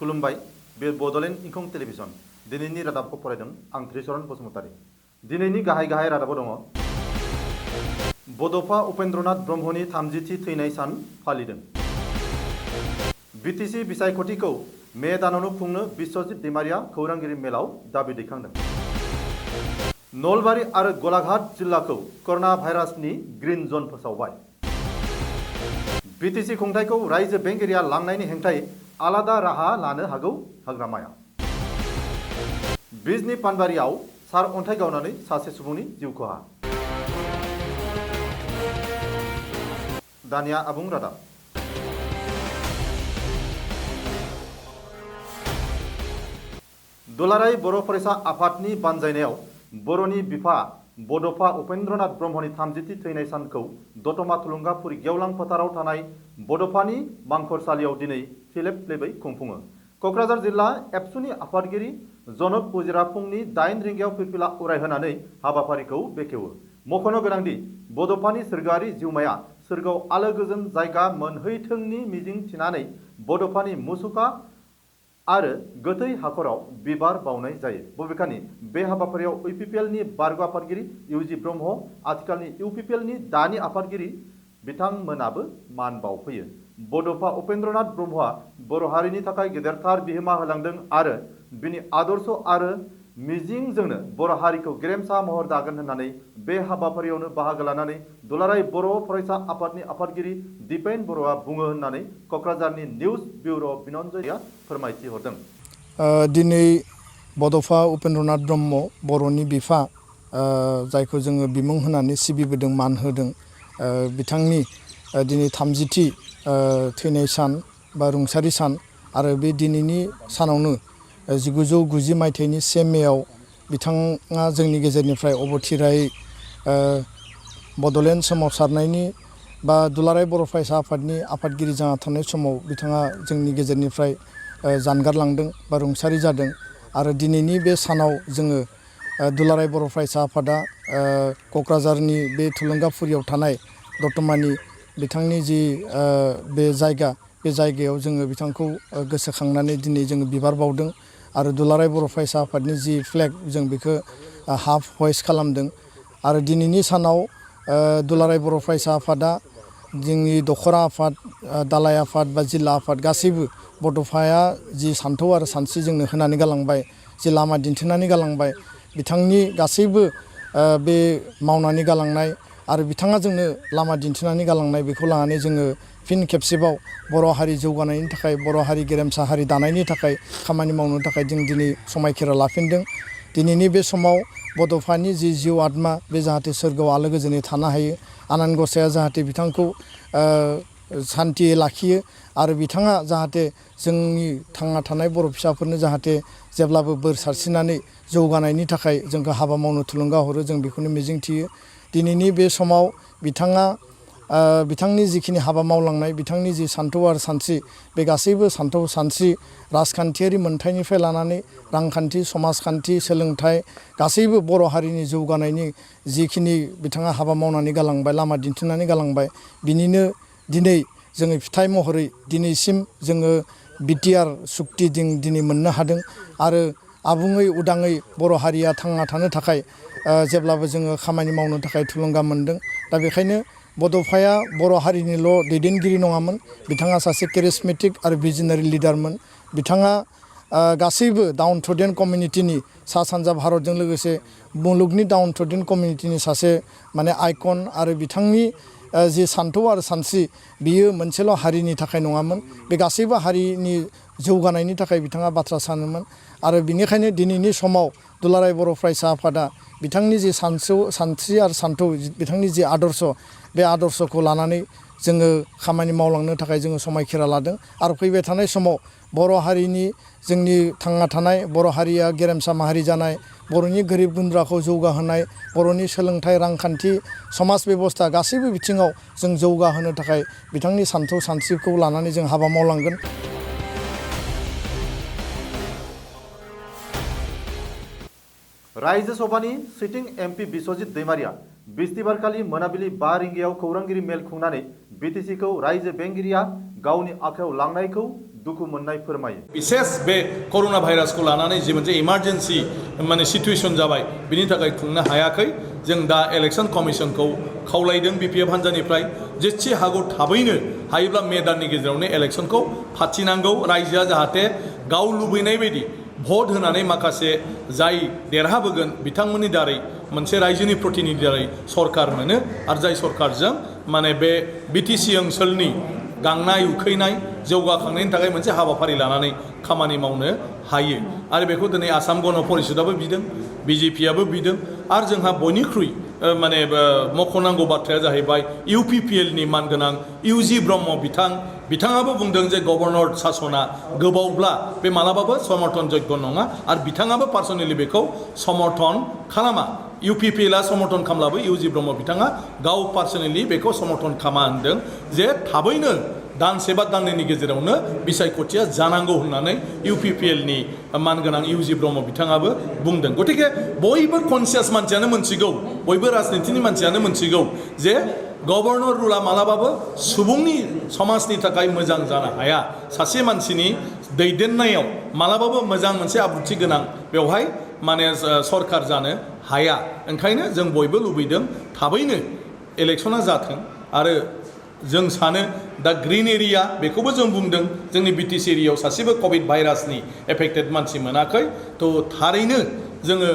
खुलुमबाय बे बडलेण्ड इंखं टेलिभिजन दिनैनि रादाबखौ फरायदों आं त्रिचरण बसुमतारी। दिनैनि गाहाय रादाबाव दङ बड'फा उपेन्द्रनाथ ब्रह्मनि 30थि थैनाय सान फालिदों। बिटिसि बिसायख'थिखौ मे दानावनो खुंनो बिश्वजित दैमारिया खौरांगिरि मेलाव दाबि दैखांदों। नलबारि आरो गलाघाट जिल्लाखौ कर'ना भाइरासनि ग्रीन जन फोसावबाय। बिटिसि खुंथायखौ रायजो बेंगिरिया लांनायनि हेंथायै आलादा राहा लानो हागौ हाग्रामाया। बिजनी पानबारियाव सार अन्थाइ गावनानै सासे सुबुंनि जिउ खहा। दानिया आबुं रादाब। दुलाराय बर' फरायसा आफादनि बानजायनायाव बर'नि बिफा बड'फा उपेन्द्रनाथ ब्रह्मनि 30थि थैनाय सानखौ दतमा थुलुंगाफुरि गेवलां फोथाराव थानाय बड'फानि मांखरसालियाव दिनै फिलेब फ्लेबै खुंफुङो। क'क्राझार जिल्ला एबसुनि आफादगिरि जनक पुजिरा फुंनि 8 रिंगायाव फिरफिला उरायहोनानै हाबाफारिखौ बेखेवो। मख'नो गोनांदि बड'फानि सोरगोआरि जिउमाया सोरगोआव आलो गोजोन जायगा मोनहैथोंनि मिजिं थिनानै बड'फानि मुसुखा आरो गोथै हाखराव बिबार बावनाय जायो। बबेखानि बे हाबाफारियाव इउपिपिएलनि बारग' आफादगिरि इउजि ब्रह्म, आथिखालनि इउपिपिएलनि दानि आफादगिरि बिथांमोनाबो मान बावफैयो। बड'फा उपेन्द्रनाथ ब्रह्मआ बर' हारिनि थाखाय गेदेरथार बिहोमा होलांदों आरो बिनि आदर्श आरो मिजिंजोंनो बर' हारिखौ गेरेमसा महर दागोन होननानै बे हाबाफारियावनो बाहागो लानानै दुलाराय बर' फरायसा आफादनि आफादगिरि दिपेन बर'आ बुङो होननानै क'क्राझारनि निउज ब्युर' बिनन्जया फोरमायथि हरदों। दिनै बड'फा उपेन्द्रनाथ ब्रह्म बर'नि बिफा जायखौ जोङो बिमुं होनानै सिबिबोदों मान होदों बिथांनि दिनै 30थि थैनाय सान बा रुंसारि सान आरो बे दिनैनि सानावनो 1990 मायथाइनि 1 मेआव बिथाङा जोंनि गेजेरनिफ्राय अबथिरायै बड'लेण्ड सोमावसारनायनि बा दुलाराय बर' फरायसा आफादनि आफादगिरि जाना थानाय समाव बिथाङा जोंनि गेजेरनिफ्राय जानगारलांदों बा रुंसारि जादों। आरो दिनैनि बे सानाव जोङो दुलाराय बर' फरायसा आफादा क'क्राझारनि बे थुलुंगाफुरियाव थानाय दतमानि बिथांनि जि बे जायगायाव जोङो बिथांखौ गोसोखांनानै दिनै जोङो बिबार बावदों आरो दुलाराय बर' फरायसा आफादनि जि फ्लेग जों बेखौ हाफ हइस्ट खालामदों। आरो दिनैनि सानाव दुलाराय बर' फरायसा आफादा जोंनि दखरा आफाद, दालाय आफाद बा जिल्ला आफाद गासैबो बड'फाया जि सान्थौ आरो सानस्रि जोंनो होनानै गालांबाय, जि लामा दिन्थिनानै गालांबाय, बिथांनि गासैबो बे मावनानै गालांनाय आरो बिथाङा जोंनो लामा दिन्थिनानै गालांनाय बेखौ लानानै जोङो फिन खेबसेबाव बर' हारि जौगानायनि थाखाय, बर' हारि गेरेमसा हारि दानायनि थाखाय खामानि मावनो थाखाय जों दिनै समायखिरा लाफिनदों। दिनैनि बे समाव बड'फानि जि जिउ आत्मा बे जाहाथे सोरगोआव आलो गोजोनै थानो हायो, आनान गसाया जाहाथे बिथांखौ सान्थियै लाखियो आरो बिथाङा जाहाथे जोंनि थांना थानाय बर' फिसाफोरनो जाहाथे जेब्लाबो बोर सारस्रिनानै जौगानायनि थाखाय जोंखौ हाबा मावनो थुलुंगा हरो, जों बेखौनो मिजिंथियो। दिनैनि बे समाव बिथाङा बिथांनि जिखिनि हाबा मावलांनाय, बिथांनि जि सान्थौ आरो सानस्रि, बे गासैबो सान्थौ सानस्रि राजखान्थियारि मोन्थाइनिफ्राय लानानै रांखान्थि, समाजखान्थि, सोलोंथाइ गासैबो बर' हारिनि जौगानायनि जिखिनि बिथाङा हाबा मावनानै गालांबाय, लामा दिन्थिनानै गालांबाय, बिनिनो दिनै जोङो फिथाइ महरै दिनैसिम जोङो बिटिआर सुक्ति दिनै मोननो हादों आरो आबुङै उदाङै बर' हारिया थांना थानो थाखाय जेब्लाबो जोङो खामानि मावनो थाखाय थुलुंगा मोनदों। दा बेखायनो बड'फाया बर' हारिनिल' दैदेनगिरि नङामोन, बिथाङा सासे केरिसमेटिक आरो भिजनारि लिडारमोन। बिथाङा गासैबो डाउन ट्रडेन कमिउनिटिनि सा सानजा भारतजों लोगोसे मुलुगनि डाउन ट्रडेन कमिउनिटिनि सासे माने आइकन आरो बिथांनि जि सान्थौ आरो सानस्रि बियो मोनसेल' हारिनि थाखाय नङामोन, बे गासैबो हारिनि जौगानायनि थाखाय बिथाङा बाथ्रा सानोमोन। आरो बिनिखायनो दिनैनि समाव दुलाराय बर' फरायसा आफादा बिथांनि जि सानस्रि आरो सान्थौ, बिथांनि जि आदर्श, बे आदर्शखौ लानानै जोङो खामानि मावलांनो थाखाय जोङो समायखिरा लादों। आरो फैबाय थानाय समाव बर' हारिनि जोंनि थांना थानाय, बर' हारिया गेरेमसा माहारि जानाय, बर'नि गोरिब गुन्द्राखौ जौगाहोनाय, बर'नि सोलोंथाइ, रांखान्थि, समाज बेबस्था गासैबो बिथिङाव जों जौगाहोनो थाखाय बिथांनि सान्थौ सानस्रिखौ लानानै जों हाबा मावलांगोन। राज्य सभानि सिटिं एमपि बिश्वजित दैमारिया बिस्तिबारखालि मोनाबिलि 5 रिंगायाव खौरांगिरि मेल खुंनानै बिटिसिखौ रायजो बेंगिरिया गावनि आखायाव लांनायखौ दुखु मोननाय फोरमायो। विशेष बे करोना भाइरासखौ लानानै जे मोनसे इमारजेन्सि माने सिचुएशन जाबाय बिनि थाखाय खुंनो हायाखै। जों दा इलेक्शन कमिशनखौ खावलायदों बिपिएफ हान्जानिफ्राय जेसे हागौ थाबैनो हायोब्ला मे दाननि गेजेरावनो इलेक्शनखौ फाथिनांगौ। रायजोआ जाहाथे गाव लुबैनाय बायदि भट होनानै माखासे जाय देरहाबोगोन बिथांमोननि दारै मोनसे रायजोनि प्रतिनिधि दारै सरकार मोनो आरो जाय सरकारजों माने बे बिटिसि ओनसोलनि गांनाय उखैनाय जौगाखांनायनि थाखाय मोनसे हाबाफारि लानानै खामानि मावनो हायो। आरो बेखौ दिनै आसाम गण परिषदाबो बिदों, बिजेपियाबो बिदों। आरो जोंहा बयनिख्रुइ माने मख'नांगौ बाथ्राया जाहैबाय इउपिपिएलनि मानगोनां इउजि ब्रह्म बिथाङाबो बुंदों जे गभर्नर सासना गोबावब्ला बे मालाबाबो समर्थन योग्य नङा आरो बिथाङाबो पार्सनेलि बेखौ समर्थन खालामा। इउपिपिएलआ समर्थन खालामब्लाबो इउजि ब्रह्म बिथाङा गाव पार्सनेलि बेखौ समर्थन खालामा होनदों जे थाबैनो दानसे बा दाननैनि गेजेरावनो बिसायख'थिया जानांगौ होननानै इउपिपिएलनि मानगोनां इउजि ब्रह्म बिथाङाबो बुंदों। गतिके बयबो कनसियास मानसियानो मोनथिगौ, बयबो राजनितिनि मानसियानो मोनथिगौ जे गभर्नर रुला मालाबाबो सुबुंनि समाजनि थाखाय मोजां जानो हाया। सासे मानसिनि दैदेननायाव मालाबाबो मोजां मोनसे आब्रुथि गोनां बेवहाय माने सरकार जानो हाया। ओंखायनो जों बयबो लुबैदों थाबैनो इलेक्शना जाथों। आरो जों सानो दा ग्रीन एरिया बेखौबो जों बुंदों जोंनि बिटिसि एरियायाव सासेबो कभिड भाइरासनि एफेक्टेड मानसि मोनाखै। थ' थारैनो जोङो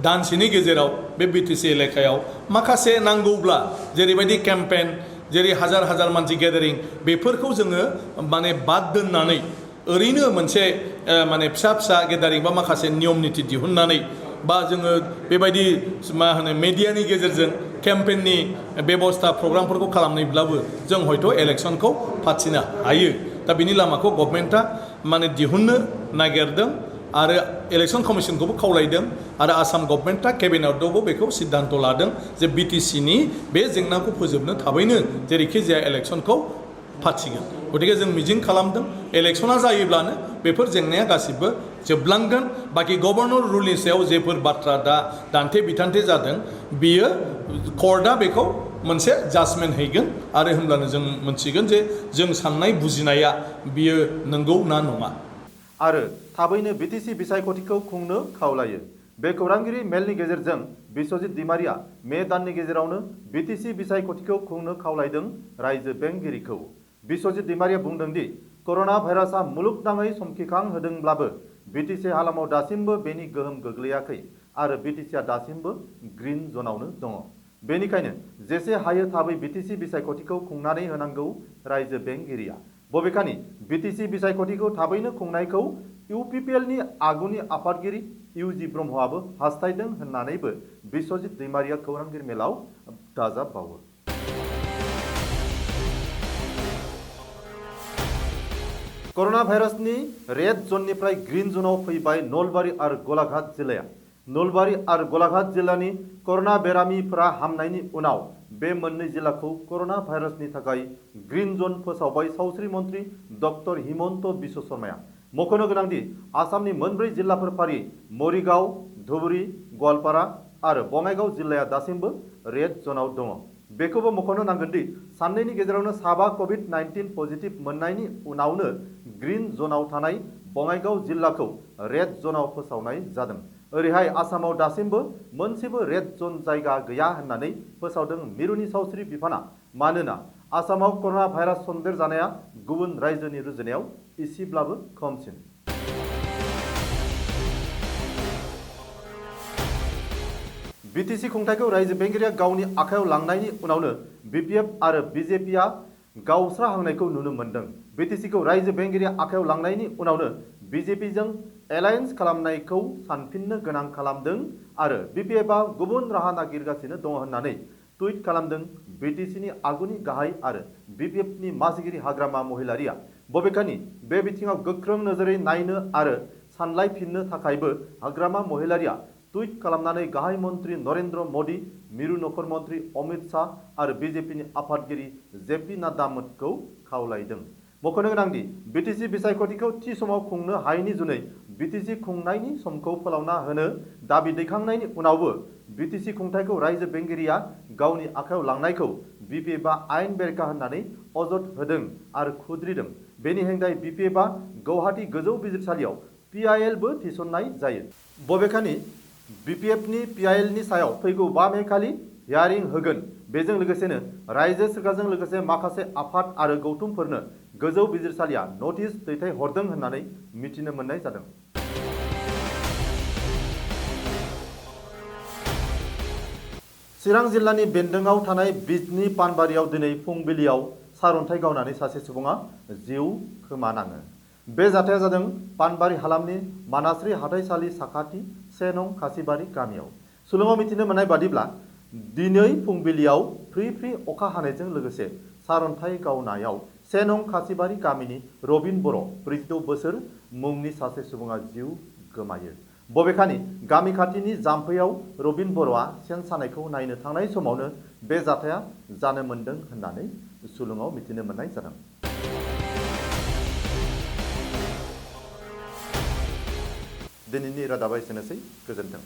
दानसेनि गेजेराव बे बिटिसि एलेकायाव माखासे नांगौब्ला जेरैबायदि केम्पेन जेरै हाजार हाजार मानसि गेदारिं बेफोरखौ जोङो माने बाद दोननानै ओरैनो मोनसे माने फिसा फिसा गेदारिं बा माखासे नियम निति दिहुननानै बा जोङो बेबायदि मा होनो मेडियानि गेजेरजों केम्पेननि बेबस्था प्रग्रामफोरखौ खालामनायब्लाबो जों हयथ' इलेक्शनखौ फाथिनो हायो। दा बिनि लामाखौ गभर्नमेन्टआ माने दिहुननो नागिरदों आरो इलेक्शन कमिशनखौबो खावलायदों आरो आसाम गभर्नमेन्टआ केबिनेटआवबो बेखौ सिद्धान्त लादों जे बिटिसिनि बे जेंनाखौ फोजोबनो थाबैनो जेरैखि जाया इलेक्शनखौ फाथिगोन। गतिके जों मिजिं खालामदों इलेक्शना जायोब्लानो बेफोर जेंनाया गासिबो जोबलांगोन। बाखि गभर्नर रुलनि सायाव जेफोर बाथ्रा दा दान्थे बिथान्थे जादों बियो कर्टआ बेखौ मोनसे जाजमेन्ट हैगोन आरो होमब्लानो जों मोनथिगोन जे जों साननाय बुजिनाया बियो नंगौ ना नङा। आरो थाबैनो बिटिसि बिसायख'थिखौ खुंनो खावलायो। बे खौरांगिरि मेलनि गेजेरजों बिश्वजित दैमारिया मे दाननि गेजेरावनो बिटिसि बिसायख'थिखौ खुंनो खावलायदों रायजो बेंगिरिखौ। बिश्वजित दैमारिया बुंदों दि करोना भाइरासआ मुलुगनाङै समखिखां होदोंब्लाबो बिटिसि हालामाव दासिमबो बेनि गोहोम गोग्लैयाखै आरो बिटिसिआ दासिमबो ग्रीन जनावनो दङ। बेनिखायनो जेसे हायो थाबै बिटिसि बिसायख'थिखौ खुंनानै होनांगौ रायजो बेंगिरिया। बबेखानि बिटिसि बिसायख'थिखौ थाबैनो खुंनायखौ इउपिपिएलनि आगुनि आफादगिरि इउजि ब्रह्मआबो हास्थायदों होननानैबो बिश्वजित दैमारिया खौरांगिरि मेलाव दाजाबबावो। करोना भाइरासनि रेड जननिफ्राय ग्रीन जनाव फैबाय नलबारि आरो गलाघाट जिल्लाया। नलबारि आरो गलाघाट जिल्लानि करोना बेरामिफोरा हामनायनि उनाव बे मोननै जिल्लाखौ करोना भाइरासनि थाखाय ग्रीन जन फोसावबाय सावस्रि मन्त्रि डक्टर हिमन्त बिश्व शर्माया। मख'नो गोनांदि आसामनि मोनब्रै जिल्लाफोर फारि मरिगाव, धुबुरी, गवालपारा आरो बङाइगाव जिल्लाया दासिमबो रेड जनाव दङ। बेखौबो मख'नो नांगोनदि साननैनि गेजेरावनो साबा COVID-19 पजिटिभ मोननायनि उनावनो ग्रीन जनाव थानाय बङाइगाव जिल्लाखौ रेड जनाव फोसावनाय जादों। ओरैहाय आसामाव दासिमबो मोनसेबो रेड जन जायगा गैया होननानै फोसावदों मिरुनि सावस्रि बिफाना। मानोना आसामाव करोना भाइरास सन्देर जानाया गुबुन रायजोनि रुजुनायाव इसेब्लाबो खमसिन। बिटिसि खुंथायखौ रायजो बेंगिरिया गावनि आखायाव लांनायनि उनावनो बिपिएफ आरो बिजेपिआ गावस्राहांनायखौ नुनो मोन्दों। बिटिसिखौ रायजो बेंगिरिया आखायाव लांनायनि उनावनो बिजेपिजों एलायन्स खालामनायखौ सानफिननो गोनां खालामदों आरो बिपिएफआ गुबुन राहा नागिरगासिनो दङ होननानै टुइट खालामदों बिटिसिनि आगुनि गाहाय आरो बिपिएफनि मासिगिरि हाग्रामा महिलारिया। बबेखानि बे बिथिङाव गोख्रों नोजोरै नायनो आरो सानलायफिननो थाखायबो हाग्रामा महिलारिया टुइट खालामनानै गाहाय मन्त्रि नरेन्द्र मदि, मिरु नखर मन्त्रि अमित शाह आरो बिजेपिनि आफादगिरि जेपि नाड्डामोनखौ खावलायदों। मख'नो गोनांदि बिटिसि बिसायख'थिखौ थि समाव खुंनो हायैनि जुनै बिटिसि खुंनायनि समखौ फोलावना होनो दाबि दैखांनायनि उनावबो बिटिसि खुंथायखौ रायजो बेंगिरिया गावनि आखायाव लांनायखौ बिपिएफआ आयेन बेरेखा होननानै अजद होदों आरो खुद्रिदों। बेनि हेंथायै बिपिएफआ गुवाहाटी गोजौ बिजिरसालियाव पिआइएलबो थिसननाय जायो। बबेखानि बिपिएफनि पिआइएलनि सायाव फैगौ 5 मे खालि हियारिं होगोन। बेजों लोगोसेनो रायजो सोरखारजों लोगोसे माखासे आफाद आरो गौथुमफोरनो गोजौ बिजिरसालिया नटिस दैथायहरदों होननानै मिथिनो मोननाय जादों। चिरां जिल्लानि बेन्दोंआव थानाय बिजनी पानबारियाव दिनै फुंबिलियाव सारअन्थाइ गावनानै सासे सुबुङा जिउ खोमानाङो। बे जाथाया जादों पानबारि हालामनि मानास्रि हाथाइसालि साखाथि 1 नं खासिबारि गामियाव। सुलुङाव मिथिनो मोननाय बादिब्ला दिनै फुंबिलियाव फ्रि फ्रि अखा हानायजों लोगोसे सारअन्थाइ गावनायाव 1 नं खासिबारि गामिनि रबिन बर' 46 बोसोर मुंनि सासे सुबुङा जिउ गोमायो। बबेखानि गामि खाथिनि जाम्फैयाव रबिन बर'आ सेन सानायखौ नायनो थांनाय समावनो बे जाथाया जानो मोन्दों होननानै सुलुङाव मिथिनो मोननाय जादों। दिनैनि रादाबा एसेनोसै। गोजोन्थों।